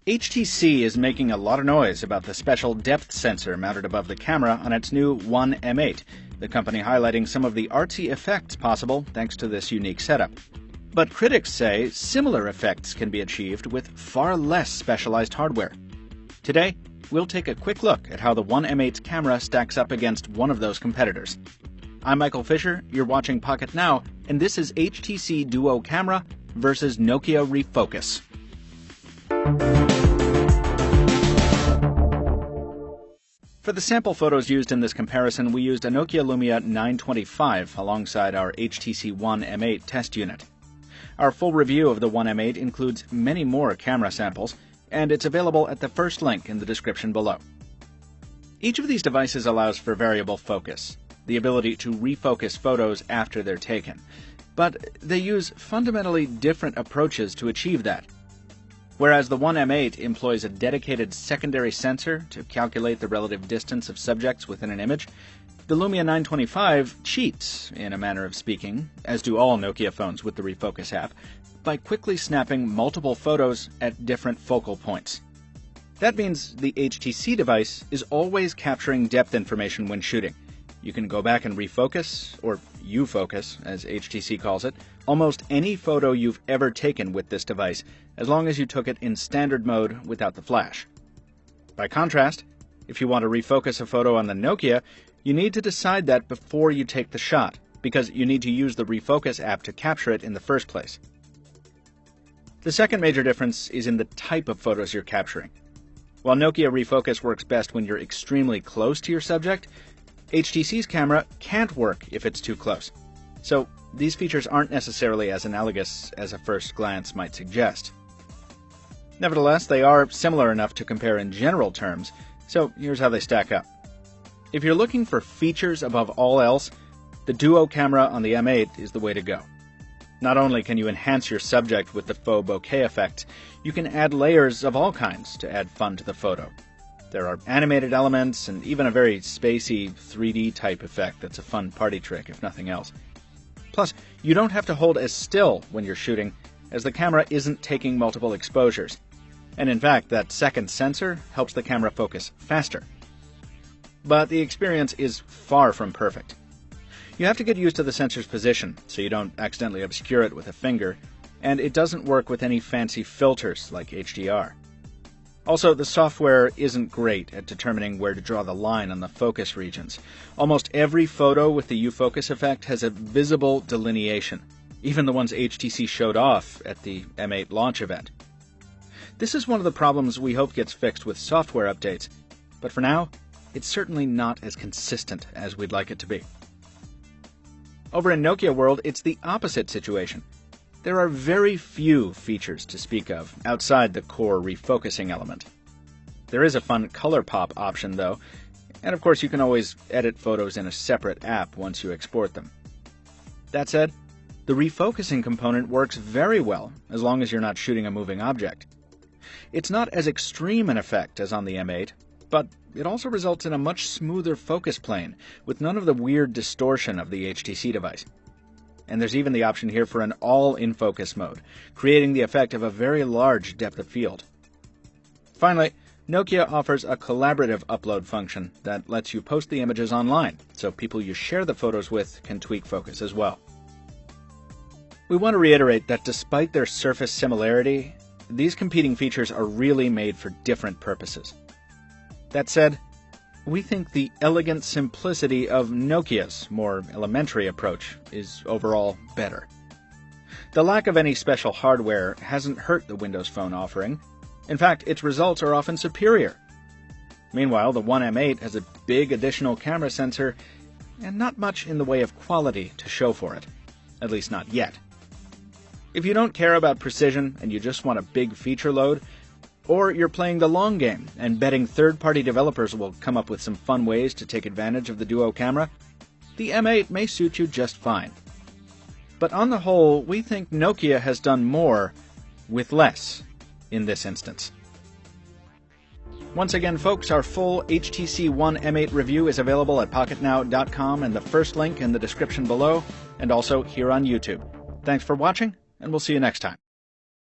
HTC is making a lot of noise about the special depth sensor mounted above the camera on its new One M8, the company highlighting some of the artsy effects possible thanks to this unique setup. But critics say similar effects can be achieved with far less specialized hardware. Today, we'll take a quick look at how the One M8's camera stacks up against one of those competitors. I'm Michael Fisher, you're watching Pocket Now, and this is HTC Duo Camera versus Nokia Refocus. For the sample photos used in this comparison, we used a Nokia Lumia 925 alongside our HTC One M8 test unit. Our full review of the One M8 includes many more camera samples, and it's available at the first link in the description below. Each of these devices allows for variable focus, the ability to refocus photos after they're taken, but they use fundamentally different approaches to achieve that. Whereas the One M8 employs a dedicated secondary sensor to calculate the relative distance of subjects within an image, the Lumia 925 cheats, in a manner of speaking, as do all Nokia phones with the Refocus app, by quickly snapping multiple photos at different focal points. That means the HTC device is always capturing depth information when shooting. You can go back and refocus, or U-focus, as HTC calls it, almost any photo you've ever taken with this device, as long as you took it in standard mode without the flash. By contrast, if you want to refocus a photo on the Nokia, you need to decide that before you take the shot, because you need to use the Refocus app to capture it in the first place. The second major difference is in the type of photos you're capturing. While Nokia Refocus works best when you're extremely close to your subject, HTC's camera can't work if it's too close. So these features aren't necessarily as analogous as a first glance might suggest. Nevertheless, they are similar enough to compare in general terms, so here's how they stack up. If you're looking for features above all else, the Duo camera on the M8 is the way to go. Not only can you enhance your subject with the faux bokeh effect, you can add layers of all kinds to add fun to the photo. There are animated elements and even a very spacey 3D type effect that's a fun party trick, if nothing else. Plus, you don't have to hold as still when you're shooting, as the camera isn't taking multiple exposures. And in fact, that second sensor helps the camera focus faster. But the experience is far from perfect. You have to get used to the sensor's position so you don't accidentally obscure it with a finger, and it doesn't work with any fancy filters like HDR. Also, the software isn't great at determining where to draw the line on the focus regions. Almost every photo with the U-focus effect has a visible delineation, even the ones HTC showed off at the M8 launch event. This is one of the problems we hope gets fixed with software updates, but for now, it's certainly not as consistent as we'd like it to be. Over in Nokia world, it's the opposite situation. There are very few features to speak of outside the core refocusing element. There is a fun color pop option though, and of course you can always edit photos in a separate app once you export them. That said, the refocusing component works very well as long as you're not shooting a moving object. It's not as extreme an effect as on the M8, but it also results in a much smoother focus plane with none of the weird distortion of the HTC device. And there's even the option here for an all-in-focus mode, creating the effect of a very large depth of field. Finally, Nokia offers a collaborative upload function that lets you post the images online, so people you share the photos with can tweak focus as well. We want to reiterate that despite their surface similarity, these competing features are really made for different purposes. That said, we think the elegant simplicity of Nokia's more elementary approach is overall better. The lack of any special hardware hasn't hurt the Windows Phone offering. In fact, its results are often superior. Meanwhile, the One M8 has a big additional camera sensor and not much in the way of quality to show for it, at least not yet. If you don't care about precision and you just want a big feature load, or you're playing the long game and betting third-party developers will come up with some fun ways to take advantage of the Duo camera, the M8 may suit you just fine. But on the whole, we think Nokia has done more with less in this instance. Once again, folks, our full HTC One M8 review is available at pocketnow.com and the first link in the description below, and also here on YouTube. Thanks for watching, and we'll see you next time.